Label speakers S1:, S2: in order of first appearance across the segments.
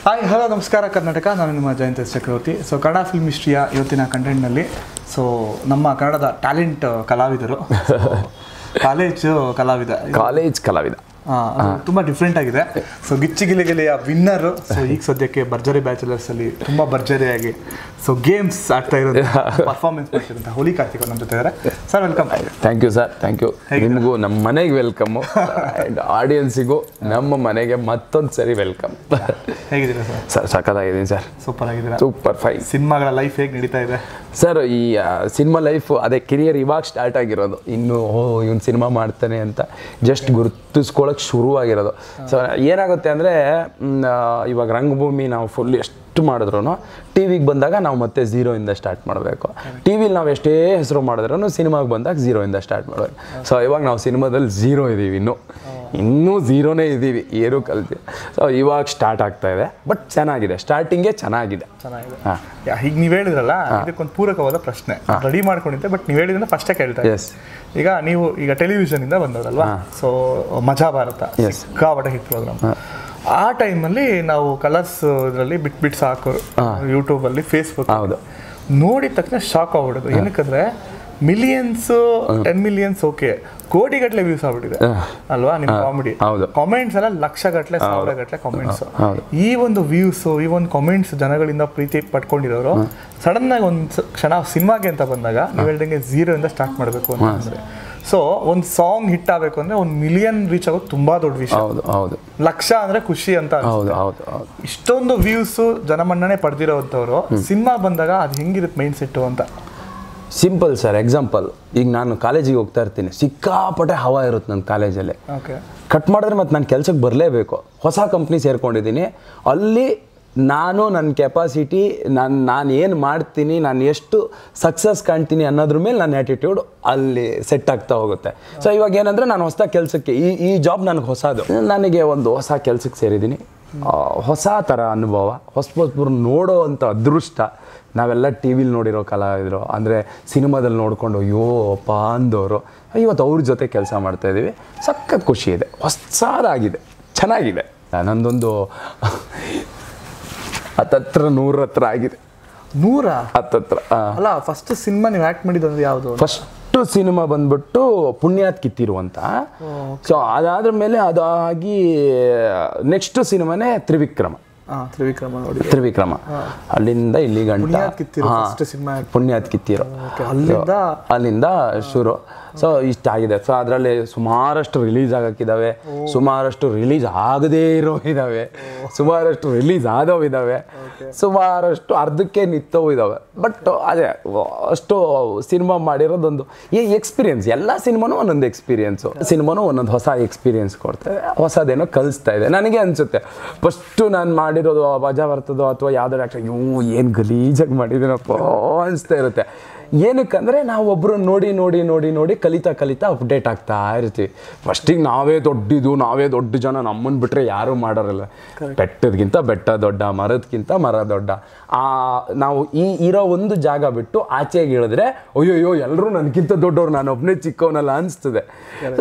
S1: Hi hello ನಮಸ್ಕಾರ ಕರ್ನಾಟಕ, ನಾನು ನಿಮ್ಮ ಜಯಂತ ಚಕ್ರವರ್ತಿ. ಸೊ ಕನ್ನಡ ಫಿಲ್ಮ್ ಹಿಸ್ಟ್ರಿಯ ಇವತ್ತಿನ ಕಂಟೆಂಟ್ನಲ್ಲಿ ನಮ್ಮ ಕನ್ನಡದ ಟ್ಯಾಲೆಂಟ್ ಕಲಾವಿದರು, ಕಾಲೇಜ್ ಕಲಾವಿದ ತುಂಬ ಡಿಫ್ರೆಂಟ್ ಆಗಿದೆ. So ಗಿಲಿಗಿಲಿಯ winner. ಸೊ ಈಗ ಸದ್ಯಕ್ಕೆ ಭರ್ಜರಿ ಬ್ಯಾಚುಲರ್ಸ್ ಅಲ್ಲಿ ತುಂಬ ಭರ್ಜರಿಯಾಗಿ ಗೇಮ್ಸ್ ಆಗ್ತಾ ಇರೋದು, ಪರ್ಫಾರ್ಮೆನ್ಸ್ ಮಾಡ್ತಿರೋಂಥ ಹೋಲಿ ಕಾರ್ತಿಕ್ ನಮ್ಮ ಜೊತೆ ಇದ್ದಾರೆ. Sir welcome.
S2: Thank you sir, thank you. ನಿಮಗೂ ನಮ್ಮ ಮನೆಗೆ ವೆಲ್ಕಮ್ಮು, ಆ್ಯಂಡ್ ಆಡಿಯನ್ಸಿಗೂ ನಮ್ಮ ಮನೆಗೆ ಮತ್ತೊಂದು ಸರಿ ವೆಲ್ಕಮ್.
S1: ಹೇಗಿದ್ದೀರಾ ಸರ್?
S2: ಸರ್ ಸಖತ್ತಾಗಿದ್ದೀನಿ ಸರ್.
S1: ಸೂಪರ್ ಆಗಿದ್ದೀರಾ?
S2: Super fine.
S1: ಸಿನಿಮಾಗಳ ಲೈಫ್ ಹೇಗೆ ನಡೀತಾ ಇದೆ
S2: ಸರ್? ಈ ಸಿನಿಮಾ ಲೈಫ್ ಅದೇ ಕೆರಿಯರ್ ಇವಾಗ ಸ್ಟಾರ್ಟ್ ಆಗಿರೋದು. ಇನ್ನು ಇವನು ಸಿನಿಮಾ ಮಾಡ್ತಾನೆ ಅಂತ ಜಸ್ಟ್ ಗುರುತಿಸ್ಕೊಳ್ಳೋಕೆ ಶುರುವಾಗಿರೋದು. ಸೊ ಏನಾಗುತ್ತೆ ಅಂದರೆ, ಇವಾಗ ರಂಗಭೂಮಿ ನಾವು ಫುಲ್ ಎಷ್ಟು ಮಾಡಿದ್ರು ಟಿ ವಿಗೆ ಬಂದಾಗ ನಾವು ಮತ್ತೆ ಝೀರೋಯಿಂದ ಸ್ಟಾರ್ಟ್ ಮಾಡಬೇಕು. ಟಿ ವಿಲಿ ನಾವು ಎಷ್ಟೇ ಹೆಸರು ಮಾಡಿದ್ರೂ ಸಿನಿಮಾಗೆ ಬಂದಾಗ ಝೀರೋಯಿಂದ ಸ್ಟಾರ್ಟ್ ಮಾಡಬೇಕು. ಸೊ ಇವಾಗ ನಾವು ಸಿನಿಮಾದಲ್ಲಿ ಝೀರೋ ಇದ್ದೀವಿ, ಇನ್ನೂ ಝೀರೋನೇ ಇದ್ದೀವಿ, ಏನೂ ಕಲ್ತೀವಿ. ಸೊ ಇವಾಗ ಸ್ಟಾರ್ಟ್ ಆಗ್ತಾ ಇದೆ, ಬಟ್ ಚೆನ್ನಾಗಿದೆ, ಸ್ಟಾರ್ಟಿಂಗೇ ಚೆನ್ನಾಗಿದೆ.
S1: ಹಾಂ, ಈಗ ನೀವು ಹೇಳಿದ್ರಲ್ಲ, ಇದಕ್ಕೊಂದು ಪೂರಕವಾದ ಪ್ರಶ್ನೆ ರೆಡಿ ಮಾಡ್ಕೊಂಡಿದ್ದೆ, ಬಟ್ ನೀವು ಹೇಳಿದ್ರೆ ಫಸ್ಟೇ ಕೇಳ್ತಾ ಇದ್ದೆ. ನೀವು ಟೆಲಿವಿಷನ್ ಇಂದ ಬಂದವರಲ್ವಾ? ಸೊ ಮಜಾ ಭಾರತ ಸಿಕ್ಕಾಪಟ್ಟೆ ಹಿಟ್ ಪ್ರೋಗ್ರಾಮ್. ಆ ಟೈಮಲ್ಲಿ ನಾವು ಕಲರ್ಸ್ ಇದರಲ್ಲಿ ಬಿಟ್ಟು ಸಾಕು ಯೂಟ್ಯೂಬಲ್ಲಿ, ಫೇಸ್ಬುಕ್ ನೋಡಿದ ತಕ್ಷಣ ಶಾಕ್ ಆಗ್ಬಿಡೋದು. ಏನಕ್ಕಂದ್ರೆ ಮಿಲಿಯನ್ಸ್, 10 ಮಿಲಿಯನ್ಸ್, ಓಕೆ, ಕೋಟಿಗಟ್ಟಲೆ ವ್ಯೂಸ್ ಆಗ್ಬಿಟ್ಟಿದೆ ಅಲ್ವಾ ನಿಮ್ಮ ಕಾಮಿಡಿ. ಕಾಮೆಂಟ್ಸ್ ಎಲ್ಲ ಲಕ್ಷಗಟ್ಟಲೆ, ಸಾವಿರಗಟ್ಟಲೆ ಕಾಮೆಂಟ್ಸ್. ಈ ಒಂದು ವ್ಯೂಸ್, ಈ ಒಂದು ಕಾಮೆಂಟ್ಸ್ ಜನಗಳಿಂದ ಪ್ರೀತಿ ಪಡ್ಕೊಂಡಿರೋರು ಸಡನ್ ಆಗಿ ಒಂದು ಕ್ಷಣ ಸಿನಿಮಾಗೆ ಅಂತ ಬಂದಾಗ ನೀವು ಹೇಳ್ದಂಗೆ ಝೀರೋಯಿಂದ ಸ್ಟಾರ್ಟ್ ಮಾಡಬೇಕು ಅಂತಂದ್ರೆ, ಸೊ ಒಂದು ಸಾಂಗ್ ಹಿಟ್ ಆಗಬೇಕು ಅಂದ್ರೆ 1 ಮಿಲಿಯನ್ ರೀಚ್ ಆಗೋದು ತುಂಬಾ ದೊಡ್ಡ ವಿಷಯ. ಲಕ್ಷ ಅಂದ್ರೆ ಖುಷಿ ಅಂತ. ಇಷ್ಟೊಂದು ವ್ಯೂಸ್, ಜನಮನ್ನಣೆ ಪಡೆದಿರೋಂಥವ್ರು ಸಿನಿಮಾ ಬಂದಾಗ ಅದು ಹೆಂಗಿರುತ್ತೆ ಮೈಂಡ್ ಸೆಟ್ಟು ಅಂತ?
S2: Simple sir. ಎಕ್ಸಾಂಪಲ್, ಈಗ ನಾನು ಕಾಲೇಜಿಗೆ ಹೋಗ್ತಾ ಇರ್ತೀನಿ, ಸಿಕ್ಕಾಪಟ್ಟೆ ಹವಾ ಇರುತ್ತೆ ನನ್ನ ಕಾಲೇಜಲ್ಲಿ. ಕಟ್ ಮಾಡಿದ್ರೆ ಮತ್ತೆ ನಾನು ಕೆಲ್ಸಕ್ಕೆ ಬರಲೇಬೇಕು. ಹೊಸ ಕಂಪ್ನಿ ಸೇರ್ಕೊಂಡಿದ್ದೀನಿ, ಅಲ್ಲಿ ನಾನು ನನ್ನ ಕೆಪಾಸಿಟಿ, ನಾನು ಏನು ಮಾಡ್ತೀನಿ, ನಾನು ಎಷ್ಟು ಸಕ್ಸಸ್ ಕಾಣ್ತೀನಿ ಅನ್ನೋದ್ರ ಮೇಲೆ ನನ್ನ ಆ್ಯಟಿಟ್ಯೂಡ್ ಅಲ್ಲಿ ಸೆಟ್ ಆಗ್ತಾ ಹೋಗುತ್ತೆ. ಸೊ ಇವಾಗ ಏನಂದರೆ, ನಾನು ಹೊಸ ಕೆಲಸಕ್ಕೆ, ಈ ಜಾಬ್ ನನಗೆ ಹೊಸದು, ನನಗೆ ಒಂದು ಹೊಸ ಕೆಲಸಕ್ಕೆ ಸೇರಿದ್ದೀನಿ, ಹೊಸ ಥರ ಅನುಭವ, ಹೊಸಬ್ರು ನೋಡೋ ಅಂಥ ಅದೃಷ್ಟ. ನಾವೆಲ್ಲ ಟಿ ವಿಲಿ ನೋಡಿರೋ ಕಲಾವಿದರು, ಅಂದರೆ ಸಿನಿಮಾದಲ್ಲಿ ನೋಡಿಕೊಂಡು ಅಯ್ಯೋ ಅಪ್ಪ ಅಂದವರು, ಇವತ್ತು ಅವ್ರ ಜೊತೆ ಕೆಲಸ ಮಾಡ್ತಾಯಿದ್ದೀವಿ. ಸಖತ್ ಖುಷಿ ಇದೆ, ಹೊಸದಾಗಿದೆ, ಚೆನ್ನಾಗಿದೆ. ನಂದೊಂದು 100 ಹತ್ರ ಆಗಿದೆ.
S1: 100
S2: ಹತ್ರ
S1: ಅಲ್ಲ. ಫಸ್ಟ್ ಸಿನಿಮಾ ನೀವು ಆ್ಯಕ್ಟ್ ಮಾಡಿದ್ದು ಯಾವುದು?
S2: ಫಸ್ಟು ಸಿನಿಮಾ ಬಂದ್ಬಿಟ್ಟು ಪುಣ್ಯಾತ್ ಕಿತ್ತಿರು ಅಂತ. ಸೊ ಅದಾದ್ರ ಮೇಲೆ ಅದಾಗಿ ನೆಕ್ಸ್ಟ್ ಸಿನಿಮಾನೇ ತ್ರಿವಿಕ್ರಮ. ತ್ರಿವಿಕ್ರಮ ಅಲ್ಲಿಂದ ಇಲ್ಲಿ ಗಂಟ ಪುಣ್ಯಾತ್ ಕಿತ್ತಿರು, ಅಲ್ಲಿಂದ ಶುರು. ಸೊ ಇಷ್ಟ ಆಗಿದೆ. ಸೊ ಅದರಲ್ಲಿ ಸುಮಾರಷ್ಟು ರಿಲೀಸ್ ಆಗಕ್ಕಿದ್ದಾವೆ, ಸುಮಾರಷ್ಟು ರಿಲೀಸ್ ಆಗದೇ ಇರೋ ಇದ್ದಾವೆ, ಸುಮಾರಷ್ಟು ರಿಲೀಸ್ ಆದವು ಇದ್ದಾವೆ, ಸುಮಾರಷ್ಟು ಅರ್ಧಕ್ಕೆ ನಿಂತವು ಇದ್ದಾವೆ. ಬಟ್ ಅದೇ ಅಷ್ಟು ಸಿನಿಮಾ ಮಾಡಿರೋದೊಂದು ಎಕ್ಸ್ಪೀರಿಯನ್ಸ್. ಎಲ್ಲ ಸಿನಿಮಾನೂ ಒಂದೊಂದು ಎಕ್ಸ್ಪೀರಿಯನ್ಸು, ಸಿನಿಮಾನೂ ಒಂದೊಂದು ಹೊಸ ಎಕ್ಸ್ಪೀರಿಯನ್ಸ್ ಕೊಡ್ತಾ ಇದೆ, ಹೊಸದೇನೋ ಕಲಿಸ್ತಾ ಇದೆ. ನನಗೆ ಅನಿಸುತ್ತೆ ಫಸ್ಟು ನಾನು ಮಾಡಿರೋದು ಮಜಾ ಬರ್ತದೋ ಅಥವಾ ಯಾವುದೋ ಆ್ಯಕ್ಟರ್ ಏನು ಗಲೀಜಾಗಿ ಮಾಡಿದ್ದೀನಪ್ಪ ಅನಿಸ್ತಾ ಇರುತ್ತೆ. ಏನಕ್ಕಂದರೆ ನಾವು ಒಬ್ಬರು ನೋಡಿ ಕಲಿತಾ ಅಪ್ಡೇಟ್ ಆಗ್ತಾ ಇರ್ತೀವಿ. ಫಸ್ಟಿಗೆ ನಾವೇ ದೊಡ್ಡ ಜನ, ನಮ್ಮನ್ನು ಬಿಟ್ಟರೆ ಯಾರೂ ಮಾಡೋರಲ್ಲ. ಬೆಟ್ಟದಕ್ಕಿಂತ ಬೆಟ್ಟ ದೊಡ್ಡ, ಮರದಕ್ಕಿಂತ ಮರ ದೊಡ್ಡ. ನಾವು ಇರೋ ಒಂದು ಜಾಗ ಬಿಟ್ಟು ಆಚೆಗೆ ಇಳಿದ್ರೆ ಅಯ್ಯೋ ಎಲ್ಲರೂ ನನಗಿಂತ ದೊಡ್ಡವ್ರು, ನಾನು ಒಬ್ಬನೇ ಚಿಕ್ಕವನಲ್ಲ ಅನಿಸ್ತದೆ.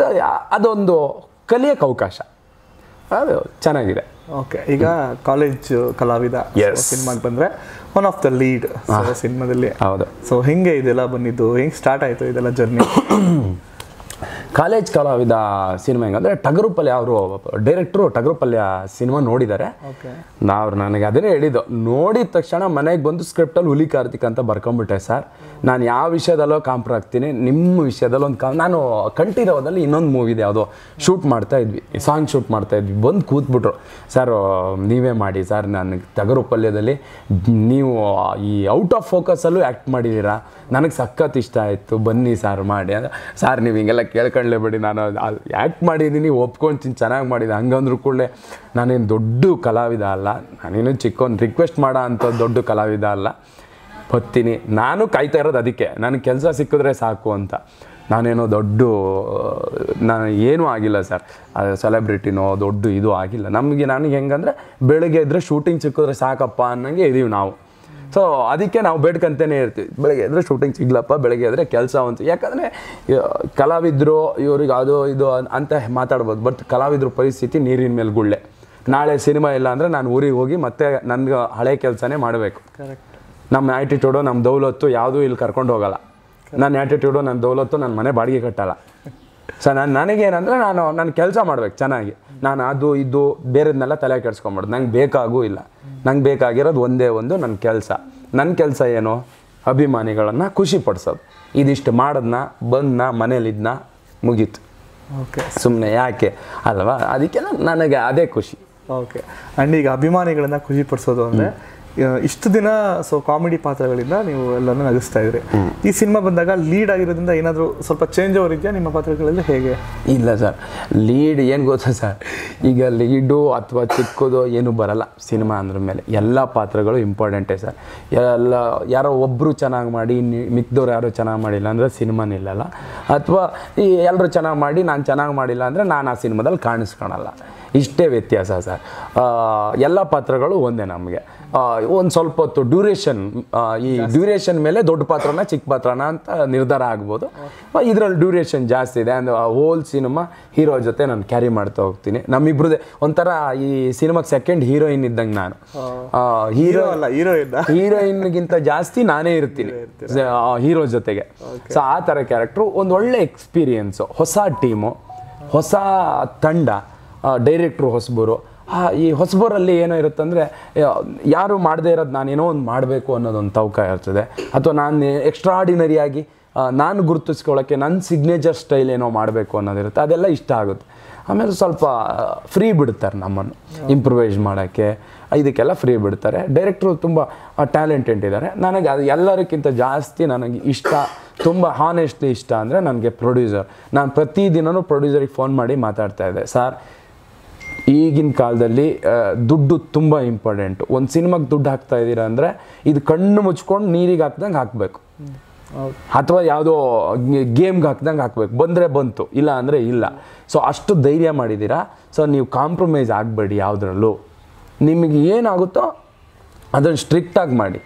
S2: ಅದೊಂದು ಕಲಿಯೋಕ್ಕೆ ಅವಕಾಶ, ಅದು ಚೆನ್ನಾಗಿದೆ.
S1: ಓಕೆ, ಈಗ ಕಾಲೇಜ್ ಕಲಾವಿದ ಸಿನಿಮಾಗೆ ಬಂದರೆ ಒನ್ ಆಫ್ ದ ಲೀಡ್ ಸಿನಿಮಾದಲ್ಲಿ.
S2: ಹೌದು.
S1: ಸೊ ಹೆಂಗೆ ಇದೆಲ್ಲ ಬಂದಿದ್ದು, ಹೆಂಗೆ ಸ್ಟಾರ್ಟ್ ಆಯಿತು ಇದೆಲ್ಲ ಜರ್ನಿ?
S2: ಕಾಲೇಜ್ ಕಲಾವಿದ ಸಿನಿಮಾ ಹೆಂಗಂದರೆ, ಟಗರುಪಲ್ಯ ಅವರು ಡೈರೆಕ್ಟ್ರು ಟಗರುಪಲ್ಯ ಸಿನಿಮಾ ನೋಡಿದ್ದಾರೆ. ನನಗೆ ಅದನ್ನೇ ಹೇಳಿದ್ದು. ನೋಡಿದ ತಕ್ಷಣ ಮನೆಗೆ ಬಂದು ಸ್ಕ್ರಿಪ್ಟಲ್ಲಿ ಹುಲಿ ಕಾರ್ತಿಕ್ ಅಂತ ಬರ್ಕೊಂಬಿಟ್ಟೆ. ಸರ್, ನಾನು ಯಾವ ವಿಷಯದಲ್ಲೋ ಕಾಂಪ್ರ ಆಗ್ತೀನಿ, ನಿಮ್ಮ ವಿಷಯದಲ್ಲಿ ನಾನು ಕಂಠೀರವದಲ್ಲಿ ಇನ್ನೊಂದು ಮೂವಿದೆ, ಯಾವುದೋ ಶೂಟ್ ಮಾಡ್ತಾಯಿದ್ವಿ, ಸಾಂಗ್ ಶೂಟ್ ಮಾಡ್ತಾಯಿದ್ವಿ. ಬಂದು ಕೂತ್ಬಿಟ್ರು, ಸರ್ ನೀವೇ ಮಾಡಿ ಸರ್, ನನಗೆ ಟಗರುಪಲ್ಯದಲ್ಲಿ ನೀವು ಈ ಔಟ್ ಆಫ್ ಫೋಕಸಲ್ಲೂ ಆ್ಯಕ್ಟ್ ಮಾಡಿದ್ದೀರಾ, ನನಗೆ ಸಖತ್ ಇಷ್ಟ ಆಯಿತು, ಬನ್ನಿ ಸರ್ ಮಾಡಿ. ಸರ್ ನೀವು ಹಿಂಗೆಲ್ಲ ಕೇಳ್ಕೊಳ್ಳೇಬೇಡಿ, ನಾನು ಆ್ಯಕ್ಟ್ ಮಾಡಿದ್ದೀನಿ, ಒಪ್ಕೊಳ್ತೀನಿ, ಚೆನ್ನಾಗಿ ಮಾಡಿದೆ. ಹಂಗಂದ್ರೂ ಕೂಡ ನಾನೇನು ದೊಡ್ಡ ಕಲಾವಿದ ಅಲ್ಲ, ನಾನೇನು ಚಿಕ್ಕವನು ರಿಕ್ವೆಸ್ಟ್ ಮಾಡೋ ಅಂಥ ದೊಡ್ಡ ಕಲಾವಿದ ಅಲ್ಲ. ಬರ್ತೀನಿ, ನಾನು ಕಾಯ್ತಾ ಇರೋದು ಅದಕ್ಕೆ, ನನಗೆ ಕೆಲಸ ಸಿಕ್ಕಿದ್ರೆ ಸಾಕು ಅಂತ. ನಾನೇನೋ ನಾನು ಏನೂ ಆಗಿಲ್ಲ ಸರ್, ಸೆಲೆಬ್ರಿಟಿನೋ ದೊಡ್ಡ ಇದು ಆಗಿಲ್ಲ ನನಗೆ ಹೆಂಗಂದರೆ, ಬೆಳಗ್ಗೆ ಇದ್ದರೆ ಶೂಟಿಂಗ್ ಸಿಕ್ಕಿದ್ರೆ ಸಾಕಪ್ಪ ಅನ್ನಂಗೆ ಇದೀವಿ ನಾವು. ಸೊ ಅದಕ್ಕೆ ನಾವು ಬೇಡ್ಕಂತಲೇ ಇರ್ತೀವಿ, ಬೆಳಗ್ಗೆ ಎದ್ರೆ ಶೂಟಿಂಗ್ ಸಿಗ್ಲಪ್ಪ, ಬೆಳಗ್ಗೆ ಎದ್ರೆ ಕೆಲಸ ಅಂತ. ಯಾಕಂದರೆ ಕಲಾವಿದರು ಇವ್ರಿಗೆ ಅದು ಇದು ಅಂತ ಮಾತಾಡ್ಬೋದು, ಬಟ್ ಕಲಾವಿದ್ರ ಪರಿಸ್ಥಿತಿ ನೀರಿನ ಮೇಲೆ ಗುಳ್ಳೆ. ನಾಳೆ ಸಿನಿಮಾ ಇಲ್ಲ ಅಂದರೆ ನಾನು ಊರಿಗೆ ಹೋಗಿ ಮತ್ತೆ ನನಗೆ ಹಳೆ ಕೆಲಸನೇ ಮಾಡಬೇಕು. ನಮ್ಮ ಆ್ಯಟಿಟ್ಯೂಡು ನಮ್ಮ ದೌಲತ್ತು ಯಾವುದೂ ಇಲ್ಲಿ ಕರ್ಕೊಂಡು ಹೋಗಲ್ಲ. ನನ್ನ ಆ್ಯಟಿಟ್ಯೂಡು ನನ್ನ ದೌಲತ್ತು ನನ್ನ ಮನೆ ಬಾಡಿಗೆ ಕಟ್ಟಲ್ಲ. ಸೊ ನನಗೇನಂದರೆ ನನ್ನ ಕೆಲಸ ಮಾಡ್ಬೇಕು ಚೆನ್ನಾಗಿ. ನಾನು ಅದು ಇದು ಬೇರೆದನ್ನೆಲ್ಲ ತಲೆ ಕೆಡ್ಸ್ಕೊಂಬಾರ್ದು. ನಂಗೆ ಬೇಕಾಗೂ ಇಲ್ಲ. ನಂಗೆ ಬೇಕಾಗಿರೋದು ಒಂದೇ ಒಂದು ನನ್ನ ಕೆಲಸ ಏನು, ಅಭಿಮಾನಿಗಳನ್ನು ಖುಷಿ ಪಡಿಸೋದು. ಇದಿಷ್ಟು ಮಾಡಿದ್ನ ಬಂದನ್ನ ಮನೇಲಿದ್ನ ಮುಗೀತು.
S1: ಓಕೆ,
S2: ಸುಮ್ಮನೆ ಯಾಕೆ ಅಲ್ವಾ, ಅದಕ್ಕೆ ನನಗೆ ಅದೇ ಖುಷಿ.
S1: ಓಕೆ. ಆ್ಯಂಡ್ ಈಗ ಅಭಿಮಾನಿಗಳನ್ನ ಖುಷಿ ಪಡಿಸೋದು ಅಂದರೆ ಇಷ್ಟು ದಿನ ಕಾಮಿಡಿ ಪಾತ್ರಗಳಿಂದ ನೀವು ಎಲ್ಲನೂ ನಗಿಸ್ತಾ ಇದ್ರಿ. ಈ ಸಿನಿಮಾ ಬಂದಾಗ ಲೀಡ್ ಆಗಿರೋದ್ರಿಂದ ಏನಾದರೂ ಸ್ವಲ್ಪ ಚೇಂಜ್ ಓವರ್ ಇದೆಯಾ ನಿಮ್ಮ ಪಾತ್ರಗಳಲ್ಲಿ, ಹೇಗೆ?
S2: ಇಲ್ಲ ಸರ್, ಲೀಡ್ ಏನು ಗೊತ್ತಾ ಸರ್, ಈಗ ಲೀಡು ಅಥವಾ ಚಿಕ್ಕದು ಏನು ಬರಲ್ಲ ಸಿನಿಮಾ ಅಂದ್ರ ಮೇಲೆ. ಎಲ್ಲ ಪಾತ್ರಗಳು ಇಂಪಾರ್ಟೆಂಟೇ ಸರ್. ಯಾರೋ ಒಬ್ಬರು ಚೆನ್ನಾಗಿ ಮಾಡಿ ಮಿಕ್ದವ್ರು ಯಾರು ಚೆನ್ನಾಗಿ ಮಾಡಿಲ್ಲ ಅಂದರೆ ಸಿನಿಮಾ ನಿಲ್ಲಲ್ಲ. ಅಥವಾ ಈ ಎಲ್ಲರೂ ಚೆನ್ನಾಗಿ ಮಾಡಿ ನಾನು ಚೆನ್ನಾಗಿ ಮಾಡಿಲ್ಲ ಅಂದರೆ ನಾನು ಆ ಸಿನಿಮಾದಲ್ಲಿ ಕಾಣಿಸ್ಕೊಳಲ್ಲ. ಇಷ್ಟೇ ವ್ಯತ್ಯಾಸ ಸರ್. ಎಲ್ಲ ಪಾತ್ರಗಳು ಒಂದೇ ನಮಗೆ. ಒಂದು ಸ್ವಲ್ಪ ಹೊತ್ತು ಡ್ಯೂರೇಷನ್ ಮೇಲೆ ದೊಡ್ಡ ಪಾತ್ರನ ಚಿಕ್ಕ ಪಾತ್ರನ ಅಂತ ನಿರ್ಧಾರ ಆಗ್ಬೋದು. ಇದರಲ್ಲಿ ಡ್ಯೂರೇಷನ್ ಜಾಸ್ತಿ ಇದೆ ಅಂದರೆ ಹೋಲ್ ಸಿನಿಮಾ ಹೀರೋ ಜೊತೆ ನಾನು ಕ್ಯಾರಿ ಮಾಡ್ತಾ ಹೋಗ್ತೀನಿ. ನಮ್ಮಿಬ್ರದೇ ಒಂಥರ ಈ ಸಿನಿಮಾಗೆ ಸೆಕೆಂಡ್ ಹೀರೋಯಿನ್ ಇದ್ದಂಗೆ ನಾನು. ಹೀರೋಯಿನ್ಗಿಂತ ಜಾಸ್ತಿ ನಾನೇ ಇರ್ತೀನಿ ಹೀರೋ ಜೊತೆಗೆ. ಸೊ ಆ ಥರ ಕ್ಯಾರೆಕ್ಟ್ರು. ಒಂದು ಒಳ್ಳೆ ಎಕ್ಸ್ಪೀರಿಯೆನ್ಸು, ಹೊಸ ಟೀಮು, ಹೊಸ ತಂಡ, ಡೈರೆಕ್ಟ್ರು ಹೊಸಬರು. ಈ ಹೊಸಬರಲ್ಲಿ ಏನೋ ಇರುತ್ತೆ ಅಂದರೆ ಯಾರು ಮಾಡದೇ ಇರೋದು ನಾನೇನೋ ಒಂದು ಮಾಡಬೇಕು ಅನ್ನೋದೊಂದು ತವಕ ಇರ್ತದೆ. ಅಥವಾ ನಾನು ಎಕ್ಸ್ಟ್ರಾಡಿನರಿಯಾಗಿ ನಾನು ಗುರುತಿಸ್ಕೊಳ್ಳೋಕ್ಕೆ ನನ್ನ ಸಿಗ್ನೇಚರ್ ಸ್ಟೈಲ್ ಏನೋ ಮಾಡಬೇಕು ಅನ್ನೋದಿರುತ್ತೆ. ಅದೆಲ್ಲ ಇಷ್ಟ ಆಗುತ್ತೆ. ಆಮೇಲೆ ಸ್ವಲ್ಪ ಫ್ರೀ ಬಿಡ್ತಾರೆ ನಮ್ಮನ್ನು ಇಂಪ್ರೂವೈಸ್ ಮಾಡೋಕ್ಕೆ, ಇದಕ್ಕೆಲ್ಲ ಫ್ರೀ ಬಿಡ್ತಾರೆ. ಡೈರೆಕ್ಟ್ರು ತುಂಬ ಟ್ಯಾಲೆಂಟೆಡ್ ಇದ್ದಾರೆ. ನನಗೆ ಅದು ಎಲ್ಲರಿಗಿಂತ ಜಾಸ್ತಿ ನನಗೆ ಇಷ್ಟ, ತುಂಬ ಹಾನೆಸ್ಟ್ಲಿ ಇಷ್ಟ ಅಂದರೆ ನನಗೆ ಪ್ರೊಡ್ಯೂಸರ್. ನಾನು ಪ್ರತಿದಿನವೂ ಪ್ರೊಡ್ಯೂಸರಿಗೆ ಫೋನ್ ಮಾಡಿ ಮಾತಾಡ್ತಾ ಇದ್ದೆ, ಸರ್ ಈಗಿನ ಕಾಲದಲ್ಲಿ ದುಡ್ಡು ತುಂಬ ಇಂಪಾರ್ಟೆಂಟು. ಒಂದು ಸಿನಿಮಾಗೆ ದುಡ್ಡು ಹಾಕ್ತಾ ಇದ್ದೀರಾ ಅಂದರೆ ಇದು ಕಣ್ಣು ಮುಚ್ಕೊಂಡು ನೀರಿಗೆ ಹಾಕ್ದಂಗೆ ಹಾಕಬೇಕು, ಅಥವಾ ಯಾವುದೋ ಗೇಮ್ಗೆ ಹಾಕ್ದಂಗೆ ಹಾಕಬೇಕು. ಬಂದರೆ ಬಂತು, ಇಲ್ಲ ಅಂದರೆ ಇಲ್ಲ. ಸೊ ಅಷ್ಟು ಧೈರ್ಯ ಮಾಡಿದ್ದೀರಾ. ಸೊ ನೀವು ಕಾಂಪ್ರಮೈಸ್ ಆಗಬೇಡಿ ಯಾವುದ್ರಲ್ಲೂ. ನಿಮಗೆ ಏನಾಗುತ್ತೋ ಅದನ್ನು ಸ್ಟ್ರಿಕ್ಟಾಗಿ ಮಾಡಿ.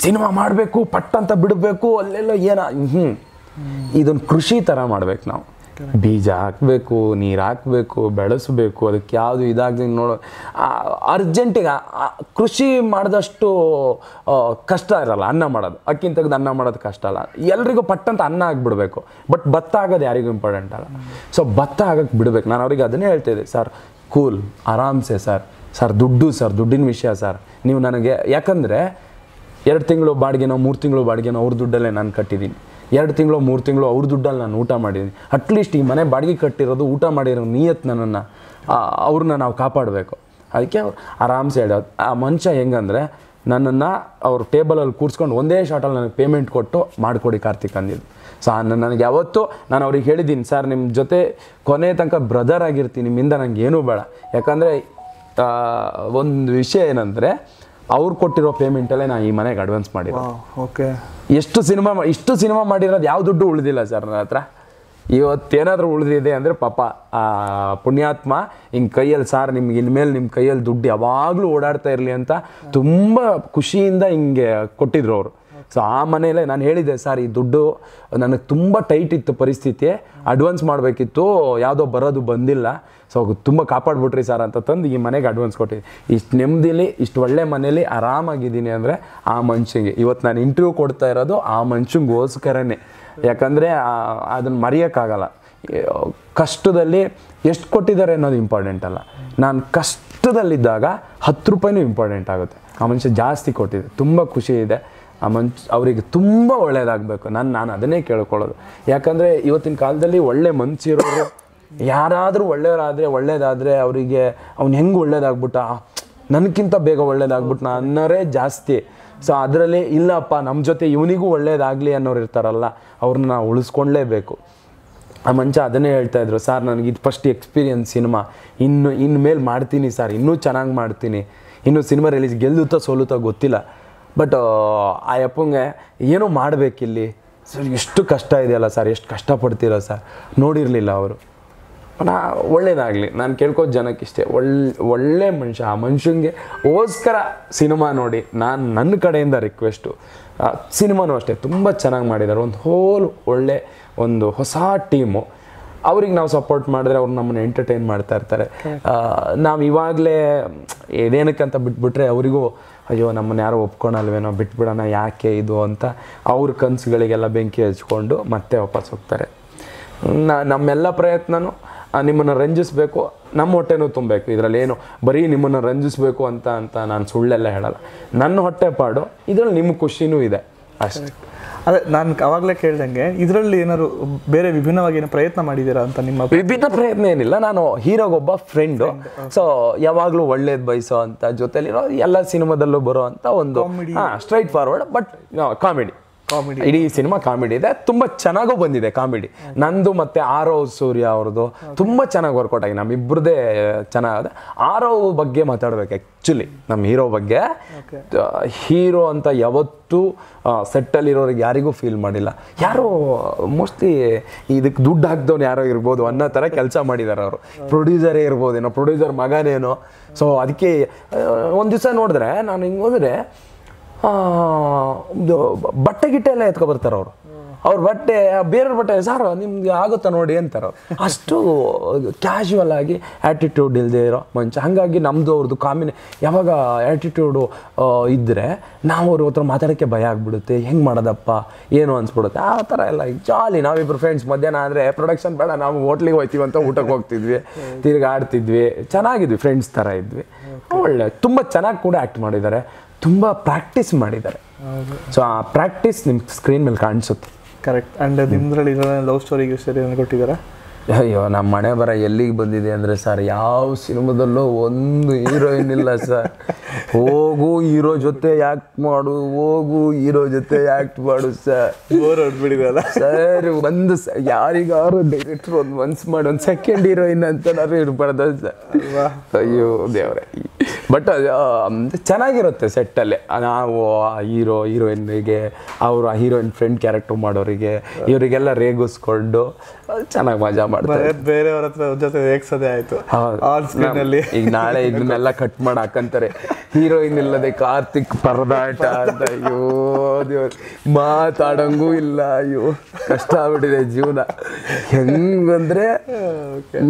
S2: ಸಿನಿಮಾ ಮಾಡಬೇಕು, ಪಟ್ಟಂತ ಬಿಡಬೇಕು, ಅಲ್ಲೆಲ್ಲ ಇದೊಂದು ಕೃಷಿ ಥರ ಮಾಡ್ಬೇಕು ನಾವು. ಬೀಜ ಹಾಕಬೇಕು, ನೀರು ಹಾಕಬೇಕು, ಬೆಳೆಸಬೇಕು. ಅದಕ್ಕೆ ಯಾವುದು ಇದಾಗ್ದಂಗೆ ನೋಡೋ ಅರ್ಜೆಂಟಿಗೆ ಕೃಷಿ ಮಾಡಿದಷ್ಟು ಕಷ್ಟ ಇರಲ್ಲ ಅನ್ನ ಮಾಡೋದು. ಅಕ್ಕಿನ ತೆಗೆದು ಅನ್ನ ಮಾಡೋದು ಕಷ್ಟ ಅಲ್ಲ. ಎಲ್ರಿಗೂ ಪಟ್ಟಂತ ಅನ್ನ ಆಗಿಬಿಡ್ಬೇಕು. ಬಟ್ ಭತ್ತ ಆಗೋದು ಯಾರಿಗೂ ಇಂಪಾರ್ಟೆಂಟ್ ಅಲ್ಲ. ಸೊ ಭತ್ತ ಆಗೋಕ್ಕೆ ಬಿಡಬೇಕು. ನಾನು ಅವ್ರಿಗೆ ಅದನ್ನೇ ಹೇಳ್ತಿದ್ದೆ, ಸರ್ ಕೂಲ್, ಆರಾಮ್ಸೆ ಸರ್ ದುಡ್ಡಿನ ವಿಷಯ ಸರ್. ನೀವು ನನಗೆ, ಯಾಕಂದರೆ 2 ತಿಂಗಳು ಬಾಡಿಗೆನೋ 3 ತಿಂಗಳು ಬಾಡಿಗೆನೋ ಅವ್ರ ದುಡ್ಡಲ್ಲೇ ನಾನು ಕಟ್ಟಿದ್ದೀನಿ. 2 ತಿಂಗಳು 3 ತಿಂಗಳು ಅವ್ರ ದುಡ್ಡಲ್ಲಿ ನಾನು ಊಟ ಮಾಡಿದ್ದೀನಿ. ಅಟ್ಲೀಸ್ಟ್ ಈ ಮನೆ ಬಾಡಿಗೆ ಕಟ್ಟಿರೋದು, ಊಟ ಮಾಡಿರೋ ನಿಯತ್ ಅವ್ರನ್ನ ನಾವು ಕಾಪಾಡಬೇಕು. ಅದಕ್ಕೆ ಅವ್ರು ಆರಾಮ್ಸೆ ಹೇಳೋದು. ಆ ಮನುಷ್ಯ ಹೆಂಗಂದರೆ ನನ್ನನ್ನು ಅವ್ರ ಟೇಬಲಲ್ಲಿ ಕೂರಿಸ್ಕೊಂಡು ಒಂದೇ ಶಾರ್ಟಲ್ಲಿ ನನಗೆ ಪೇಮೆಂಟ್ ಕೊಟ್ಟು ಮಾಡಿಕೊಡಿ ಕಾರ್ತಿಕ್ ಅಂದಿದ್ದು. ಸೊ ನನಗೆ ಯಾವತ್ತೂ ನಾನು ಅವ್ರಿಗೆ ಹೇಳಿದ್ದೀನಿ, ಸರ್ ನಿಮ್ಮ ಜೊತೆ ಕೊನೆ ತನಕ ಬ್ರದರ್ ಆಗಿರ್ತೀನಿ, ನಿಮ್ಮಿಂದ ನನಗೆ ಏನೂ ಬೇಡ. ಯಾಕಂದರೆ ಒಂದು ವಿಷಯ ಏನಂದರೆ ಅವ್ರು ಕೊಟ್ಟಿರೋ ಪೇಮೆಂಟಲ್ಲೇ ನಾನು ಈ ಮನೆಗೆ ಅಡ್ವಾನ್ಸ್ ಮಾಡಿರೋ.
S1: ಓಕೆ, ಇಷ್ಟು
S2: ಸಿನಿಮಾ ಮಾಡಿರೋದು ಯಾವ ದುಡ್ಡು ಉಳಿದಿಲ್ಲ ಸರ್ ನನ್ನ ಹತ್ರ. ಇವತ್ತೇನಾದರೂ ಉಳಿದಿದೆ ಅಂದರೆ ಪಾಪ ಪುಣ್ಯಾತ್ಮ ಹಿಂಗೆ ಕೈಯಲ್ಲಿ, ಸಾರ್ ನಿಮ್ಗೆ ಇನ್ಮೇಲೆ ನಿಮ್ಮ ಕೈಯಲ್ಲಿ ದುಡ್ಡು ಯಾವಾಗಲೂ ಓಡಾಡ್ತಾ ಇರಲಿ ಅಂತ ತುಂಬ ಖುಷಿಯಿಂದ ಹಿಂಗೆ ಕೊಟ್ಟಿದ್ರು ಅವರು. ಸೊ ಆ ಮನೆಯಲ್ಲೇ ನಾನು ಹೇಳಿದ್ದೆ, ಸರ್ ಈ ದುಡ್ಡು ನನಗೆ ತುಂಬ ಟೈಟ್ ಇತ್ತು ಪರಿಸ್ಥಿತಿ, ಅಡ್ವಾನ್ಸ್ ಮಾಡಬೇಕಿತ್ತು, ಯಾವುದೋ ಬರೋದು ಬಂದಿಲ್ಲ, ಸೊ ತುಂಬ ಕಾಪಾಡ್ಬಿಟ್ರಿ ಸರ್ ಅಂತ ತಂದು ಈ ಮನೆಗೆ ಅಡ್ವಾನ್ಸ್ ಕೊಟ್ಟಿದ್ದೆ. ಇಷ್ಟು ನೆಮ್ಮದಿಲಿ, ಇಷ್ಟು ಒಳ್ಳೆ ಮನೇಲಿ ಆರಾಮಾಗಿದ್ದೀನಿ ಅಂದರೆ ಆ ಮನುಷ್ಯಂಗೆ. ಇವತ್ತು ನಾನು ಇಂಟರ್ವ್ಯೂ ಕೊಡ್ತಾ ಇರೋದು ಆ ಮನುಷ್ಯಂಗೋಸ್ಕರನೇ. ಯಾಕಂದರೆ ಅದನ್ನು ಮರೆಯೋಕ್ಕಾಗಲ್ಲ. ಕಷ್ಟದಲ್ಲಿ ಎಷ್ಟು ಕೊಟ್ಟಿದ್ದಾರೆ ಅನ್ನೋದು ಇಂಪಾರ್ಟೆಂಟ್ ಅಲ್ಲ. ನಾನು ಕಷ್ಟದಲ್ಲಿದ್ದಾಗ 10 ರೂಪಾಯಿನೂ ಇಂಪಾರ್ಟೆಂಟ್ ಆಗುತ್ತೆ. ಆ ಮನುಷ್ಯ ಜಾಸ್ತಿ ಕೊಟ್ಟಿದೆ, ತುಂಬ ಖುಷಿ ಇದೆ. ಅವರಿಗೆ ತುಂಬ ಒಳ್ಳೆಯದಾಗಬೇಕು. ನಾನು ಅದನ್ನೇ ಕೇಳ್ಕೊಳ್ಳೋದು. ಯಾಕಂದರೆ ಇವತ್ತಿನ ಕಾಲದಲ್ಲಿ ಒಳ್ಳೆ ಮನಸ್ಸಿರೋರು ಯಾರಾದರೂ ಒಳ್ಳೇದಾದರೆ ಅವರಿಗೆ ಅವ್ನು ಹೆಂಗೆ ಒಳ್ಳೇದಾಗ್ಬಿಟ್ಟ, ನನಗಿಂತ ಬೇಗ ಒಳ್ಳೇದಾಗ್ಬಿಟ್ಟು ಅನ್ನೋರೇ ಜಾಸ್ತಿ. ಸೊ ಅದರಲ್ಲಿ ಇಲ್ಲಪ್ಪ ನಮ್ಮ ಜೊತೆ ಇವನಿಗೂ ಒಳ್ಳೇದಾಗಲಿ ಅನ್ನೋರು ಇರ್ತಾರಲ್ಲ, ಅವ್ರನ್ನ ನಾವು ಉಳಿಸ್ಕೊಳ್ಳೇಬೇಕು. ಆ ಮನುಷ್ಯ ಅದನ್ನೇ ಹೇಳ್ತಾಯಿದ್ರು, ಸರ್ ನನಗೆ ಇದು ಫಸ್ಟ್ ಎಕ್ಸ್ಪೀರಿಯನ್ಸ್ ಸಿನಿಮಾ, ಇನ್ಮೇಲೆ ಮಾಡ್ತೀನಿ ಸರ್, ಇನ್ನೂ ಚೆನ್ನಾಗಿ ಮಾಡ್ತೀನಿ. ಇನ್ನೂ ಸಿನಿಮಾ ರಿಲೀಸ್ ಗೆಲ್ಲುತ್ತಾ ಸೋಲುತ್ತಾ ಗೊತ್ತಿಲ್ಲ, ಬಟ್ ಆ ಅಪ್ಪಂಗೆ ಏನೋ ಮಾಡಬೇಕಿಲ್ಲಿ ಸರ್. ಎಷ್ಟು ಕಷ್ಟ ಇದೆಯಲ್ಲ ಸರ್, ಎಷ್ಟು ಕಷ್ಟಪಡ್ತೀರ ಸರ್, ನೋಡಿರಲಿಲ್ಲ ಅವರು. ಒಳ್ಳೇದಾಗಲಿ ನಾನು ಕೇಳ್ಕೋದು ಜನಕ್ಕಿಷ್ಟೇ, ಒಳ್ಳೆ ಮನುಷ್ಯ. ಆ ಮನುಷ್ಯಂಗೆ ಗೋಸ್ಕರ ಸಿನಿಮಾ ನೋಡಿ ನನ್ನ ಕಡೆಯಿಂದ ರಿಕ್ವೆಸ್ಟು. ಸಿನಿಮಾನೂ ಅಷ್ಟೇ ತುಂಬ ಚೆನ್ನಾಗಿ ಮಾಡಿದ್ದಾರೆ. ಒಂದು ಹೊಸ ಟೀಮು. ಅವ್ರಿಗೆ ನಾವು ಸಪೋರ್ಟ್ ಮಾಡಿದ್ರೆ ಅವ್ರು ನಮ್ಮನ್ನು ಎಂಟರ್ಟೈನ್ ಮಾಡ್ತಾ ಇರ್ತಾರೆ. ನಾವು ಇವಾಗಲೇ ಏನೇನಕ್ಕಂತ ಬಿಟ್ಬಿಟ್ರೆ ಅವರಿಗೂ ಅಯ್ಯೋ ನಮ್ಮನ್ನು ಯಾರೋ ಒಪ್ಕೊಳಲ್ವೇನೋ ಬಿಟ್ಬಿಡೋಣ ಯಾಕೆ ಇದು ಅಂತ ಅವ್ರ ಕನಸುಗಳಿಗೆಲ್ಲ ಬೆಂಕಿ ಹಚ್ಕೊಂಡು ಮತ್ತೆ ವಾಪಸ್ ಹೋಗ್ತಾರೆ. ನಮ್ಮೆಲ್ಲ ಪ್ರಯತ್ನನೂ ನಿಮ್ಮನ್ನು ರಂಜಿಸಬೇಕು, ನಮ್ಮ ಹೊಟ್ಟೆನೂ ತುಂಬಬೇಕು. ಇದರಲ್ಲಿ ಏನು ಬರೀ ನಿಮ್ಮನ್ನು ರಂಜಿಸಬೇಕು ಅಂತ ನಾನು ಸುಳ್ಳೆಲ್ಲ ಹೇಳಲ್ಲ. ನನ್ನ ಹೊಟ್ಟೆ ಪಾಡು, ಇದರಲ್ಲಿ ನಿಮ್ಮ ಖುಷಿನೂ ಇದೆ ಅಷ್ಟೇ.
S1: ಅದೇ ನಾನು ಅವಾಗಲೇ ಕೇಳ್ದಂಗೆ ಇದರಲ್ಲಿ ಏನಾದ್ರು ಬೇರೆ ವಿಭಿನ್ನವಾಗಿ ಏನೋ ಪ್ರಯತ್ನ ಮಾಡಿದ್ದೀರಾ ಅಂತ? ನಿಮ್ಮ
S2: ವಿಭಿನ್ನ ಪ್ರಯತ್ನ ಏನಿಲ್ಲ, ನಾನು ಹೀರೋಗೊಬ್ಬ ಫ್ರೆಂಡು. ಸೊ ಯಾವಾಗಲೂ ಒಳ್ಳೇದು ಬಯಸೋ ಅಂತ ಜೊತೆಲಿರೋ ಎಲ್ಲ ಸಿನಿಮಾದಲ್ಲೂ ಬರೋ ಅಂತ ಒಂದು ಸ್ಟ್ರೈಟ್ ಫಾರ್ವರ್ಡ್ ಬಟ್ ಕಾಮಿಡಿ. ಇಡೀ ಸಿನಿಮಾ ಕಾಮಿಡಿ ಇದೆ, ತುಂಬ ಚೆನ್ನಾಗೂ ಬಂದಿದೆ ಕಾಮಿಡಿ. ನಂದು ಮತ್ತೆ ಆರವ್ ಸೂರ್ಯ ಅವ್ರದ್ದು ತುಂಬ ಚೆನ್ನಾಗಿ ವರ್ಕೌಟ್ ಆಗಿ ನಮ್ಮಿಬ್ಬರದೇ ಚೆನ್ನಾಗಿದೆ. ಆರವ್ ಬಗ್ಗೆ ಮಾತಾಡ್ಬೇಕು ಆ್ಯಕ್ಚುಲಿ, ನಮ್ಮ ಹೀರೋ ಬಗ್ಗೆ. ಹೀರೋ ಅಂತ ಯಾವತ್ತೂ ಸೆಟ್ಟಲ್ಲಿರೋರಿಗೆ ಯಾರಿಗೂ ಫೀಲ್ ಮಾಡಿಲ್ಲ. ಯಾರೋ ಮೋಸ್ಟ್ಲಿ ಇದಕ್ಕೆ ದುಡ್ಡು ಹಾಕ್ದವ್ನು ಯಾರೋ ಇರ್ಬೋದು ಅನ್ನೋ ಥರ ಕೆಲಸ ಮಾಡಿದ್ದಾರೆ ಅವರು. ಪ್ರೊಡ್ಯೂಸರೇ ಇರ್ಬೋದೇನೋ, ಪ್ರೊಡ್ಯೂಸರ್ ಮಗನೇನೋ. ಸೊ ಅದಕ್ಕೆ ಒಂದು ದಿವಸ ನೋಡಿದ್ರೆ ನಾನು ಹಿಂಗೆ ಹೋದರೆ ಬಟ್ಟೆ ಗಿಟ್ಟೆ ಎಲ್ಲ ಎತ್ಕೊಬರ್ತಾರೆ ಅವರು. ಅವ್ರ ಬಟ್ಟೆ ಬೇರೆಯವ್ರ ಬಟ್ಟೆ ಸಾರ್ ನಿಮ್ಗೆ ಆಗುತ್ತಾ ನೋಡಿ ಅಂತಾರೆ. ಅಷ್ಟು ಕ್ಯಾಶುವಲ್ ಆಗಿ ಆ್ಯಟಿಟ್ಯೂಡ್ ಇಲ್ಲದೆ ಇರೋ ಮಂಚ. ಹಾಗಾಗಿ ನಮ್ಮದು ಅವ್ರದ್ದು ಯಾವಾಗ ಆ್ಯಟಿಟ್ಯೂಡು ಇದ್ದರೆ ನಾವು ಅವ್ರ ಹತ್ರ ಮಾತಾಡೋಕ್ಕೆ ಭಯ ಆಗಿಬಿಡುತ್ತೆ. ಹೆಂಗೆ ಮಾಡೋದಪ್ಪ ಏನು ಅನ್ಸ್ಬಿಡುತ್ತೆ. ಆ ಥರ ಎಲ್ಲ ಜಾಲಿ ನಾವಿಬ್ಬರು ಫ್ರೆಂಡ್ಸ್. ಮಧ್ಯಾಹ್ನ ಆದರೆ ಪ್ರೊಡಕ್ಷನ್ ಬೇಡ ನಾವು ಹೋಟ್ಲಿಗೆ ಹೋಗ್ತೀವಿ ಅಂತ ಊಟಕ್ಕೆ ಹೋಗ್ತಿದ್ವಿ, ತಿರ್ಗಾಡ್ತಿದ್ವಿ, ಚೆನ್ನಾಗಿದ್ವಿ, ಫ್ರೆಂಡ್ಸ್ ಥರ ಇದ್ವಿ. ಒಳ್ಳೆ ತುಂಬ ಚೆನ್ನಾಗಿ ಕೂಡ ಆ್ಯಕ್ಟ್ ಮಾಡಿದ್ದಾರೆ, ತುಂಬ ಪ್ರಾಕ್ಟೀಸ್ ಮಾಡಿದ್ದಾರೆ. ಸೊ ಆ ಪ್ರಾಕ್ಟೀಸ್ ನಿಮ್ಮ ಸ್ಕ್ರೀನ್ ಮೇಲೆ ಕಾಣಿಸುತ್ತೆ.
S1: ಕರೆಕ್ಟ್. ಆ್ಯಂಡ್ ನಿಮ್ಮದ್ರಲ್ಲಿ ಲವ್ ಸ್ಟೋರಿಗೆ ಸರಿ ಕೊಟ್ಟಿದ್ದಾರೆ?
S2: ಅಯ್ಯೋ ನಮ್ಮ ಮನೆ ಬರ ಎಲ್ಲಿಗೆ ಬಂದಿದೆ ಅಂದರೆ ಸರ್, ಯಾವ ಸಿನಿಮಾದಲ್ಲೂ ಒಂದು ಹೀರೋಯಿನ್ ಇಲ್ಲ ಸರ್. ಹೋಗು ಹೀರೋ ಜೊತೆ ಆ್ಯಕ್ಟ್ ಮಾಡು, ಹೋಗು ಹೀರೋ ಜೊತೆ ಆ್ಯಕ್ಟ್ ಮಾಡು ಸರ್.
S1: Bore ಹೊಡ್ಬಿಡಿದಲ್ಲ
S2: sir. ಒಂದು ಯಾರಿಗಾರು ಡೈರೆಕ್ಟ್ರು ಒಂದು ಮನ್ಸು ಮಾಡಿ ಒಂದು ಸೆಕೆಂಡ್ ಹೀರೋಯಿನ್ ಅಂತನಾದ್ರು ಇರ್ಬಾರ್ದು ಸರ್. ಅಯ್ಯೋ ದೇವ್ರೆ. ಬಟ್ ಚೆನ್ನಾಗಿರುತ್ತೆ ಸೆಟ್ಟಲ್ಲಿ. ನಾವು ಹೀರೋ ಹೀರೋಯಿನ್ಗೆ, ಅವರು ಆ ಹೀರೋಯಿನ್ ಫ್ರೆಂಡ್ ಕ್ಯಾರೆಕ್ಟರ್ ಮಾಡೋರಿಗೆ ಇವರಿಗೆಲ್ಲ ರೇಗಿಸ್ಕೊಂಡು ಚೆನ್ನಾಗಿ ಮಜಾ ಮಾಡ್ತಾರೆ.
S1: ಬೇರೆಯವ್ರ ಹತ್ರ ಜೊತೆ ರೇಗ್ಸೋದೇ ಆಯ್ತು ಆನ್ ಸ್ಕ್ರೀನ್ ಅಲ್ಲಿ.
S2: ಈಗ ನಾಳೆ ಇದನ್ನೆಲ್ಲ ಕಟ್ ಮಾಡಿ ಹಾಕಂತಾರೆ, ಹೀರೋಯಿನ್ ಇಲ್ಲದೆ ಕಾರ್ತಿಕ್ ಪರದಾಟ ಅಂತ. ಅಯ್ಯೋ ದೇವ್ರು, ಮಾತಾಡಂಗೂ ಇಲ್ಲ. ಅಯ್ಯೋ ಕಷ್ಟ ಆಗ್ಬಿಟ್ಟಿದೆ ಜೀವನ. ಹೆಂಗಂದ್ರೆ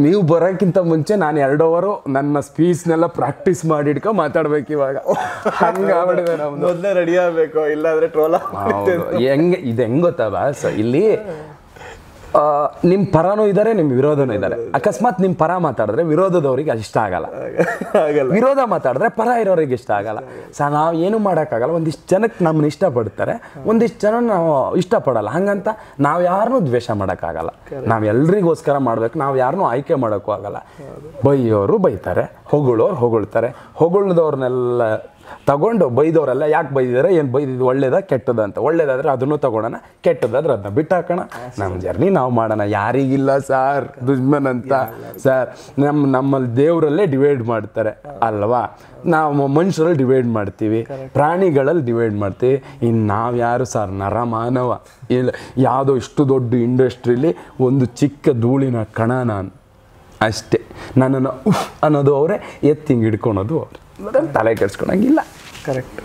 S2: ನೀವು ಬರೋಕ್ಕಿಂತ ಮುಂಚೆ ನಾನು 2 ಅವರ್ ನನ್ನ ಸ್ಪೀಚ್ನೆಲ್ಲ ಪ್ರಾಕ್ಟೀಸ್ ಮಾಡಿ ಇಟ್ಕೊಂಡು ಮಾತಾಡ್ಬೇಕು ಇವಾಗ. ಹಂಗಾಗ್ಬಿಟ್ಟಿದೆ ನಮ್ದು.
S1: ಮೊದಲೇ ರೆಡಿ ಆಗಬೇಕು, ಇಲ್ಲಾಂದ್ರೆ ಟ್ರೋಲ್.
S2: ಹೆಂಗೆ ಇದು ಹೆಂಗ್ ಗೊತ್ತಾ ಬಾಸ್, ಇಲ್ಲಿ ನಿಮ್ಮ ಪರನೂ ಇದ್ದಾರೆ, ನಿಮ್ಮ ವಿರೋಧನೂ ಇದ್ದಾರೆ. ಅಕಸ್ಮಾತ್ ನಿಮ್ಮ ಪರ ಮಾತಾಡಿದ್ರೆ ವಿರೋಧದವ್ರಿಗೆ ಅದು ಇಷ್ಟ ಆಗಲ್ಲ, ವಿರೋಧ ಮಾತಾಡಿದ್ರೆ ಪರ ಇರೋರಿಗೆ ಇಷ್ಟ ಆಗಲ್ಲ. ನಾವು ಏನು ಮಾಡೋಕ್ಕಾಗಲ್ಲ. ಒಂದಿಷ್ಟು ಜನಕ್ಕೆ ನಮ್ಮನ್ನ ಇಷ್ಟಪಡ್ತಾರೆ, ಒಂದಿಷ್ಟು ಜನ ನಾವು ಇಷ್ಟಪಡಲ್ಲ. ಹಂಗಂತ ನಾವು ಯಾರನ್ನೂ ದ್ವೇಷ ಮಾಡೋಕ್ಕಾಗಲ್ಲ. ನಾವು ಎಲ್ರಿಗೋಸ್ಕರ ಮಾಡ್ಬೇಕು, ನಾವು ಯಾರನ್ನೂ ಆಯ್ಕೆ ಮಾಡೋಕ್ಕೂ ಆಗಲ್ಲ. ಬೈಯೋರು ಬೈತಾರೆ, ಹೊಗಳೋರು ಹೊಗಳ್ತಾರೆ. ಹೊಗಳ್ದವ್ರನ್ನೆಲ್ಲ ತಗೊಂಡು ಬೈದವರೆಲ್ಲ ಯಾಕೆ ಬೈದಿದ್ದಾರೆ, ಏನು ಬೈದಿದ್ದು ಒಳ್ಳೇದ ಕೆಟ್ಟದ ಅಂತ. ಒಳ್ಳೇದಾದ್ರೆ ಅದನ್ನು ತಗೊಳ್ಳೋಣ, ಕೆಟ್ಟದಾದ್ರೆ ಅದನ್ನ ಬಿಟ್ಟು ಹಾಕೋಣ, ನಮ್ಮ ಜರ್ನಿ ನಾವು ಮಾಡೋಣ. ಯಾರಿಗಿಲ್ಲ ಸಾರ್ ದುಶ್ಮನ್ ಅಂತ ಸರ್. ನಮ್ಮಲ್ಲಿ ದೇವರಲ್ಲೇ ಡಿವೈಡ್ ಮಾಡ್ತಾರೆ ಅಲ್ವಾ. ನಾವು ಮನುಷ್ಯರಲ್ಲಿ ಡಿವೈಡ್ ಮಾಡ್ತೀವಿ, ಪ್ರಾಣಿಗಳಲ್ಲಿ ಡಿವೈಡ್ ಮಾಡ್ತೀವಿ. ಇನ್ನು ನಾವು ಯಾರು ಸರ್, ನರಮಾನವ. ಇಲ್ಲ ಯಾವುದೋ ಇಷ್ಟು ದೊಡ್ಡ ಇಂಡಸ್ಟ್ರೀಲಿ ಒಂದು ಚಿಕ್ಕ ಧೂಳಿನ ಕಣ ನಾನು ಅಷ್ಟೇ. ನನ್ನನ್ನು ಅನ್ನೋದು ಅವರೇ, ಎತ್ತಿ ಹಿಂಗೆ ಹಿಡ್ಕೊಳೋದು ಅವ್ರು. ತಲೆ ಕೆಡ್ಸ್ಕೊಳಂಗಿಲ್ಲ.
S1: ಕರೆಕ್ಟ್.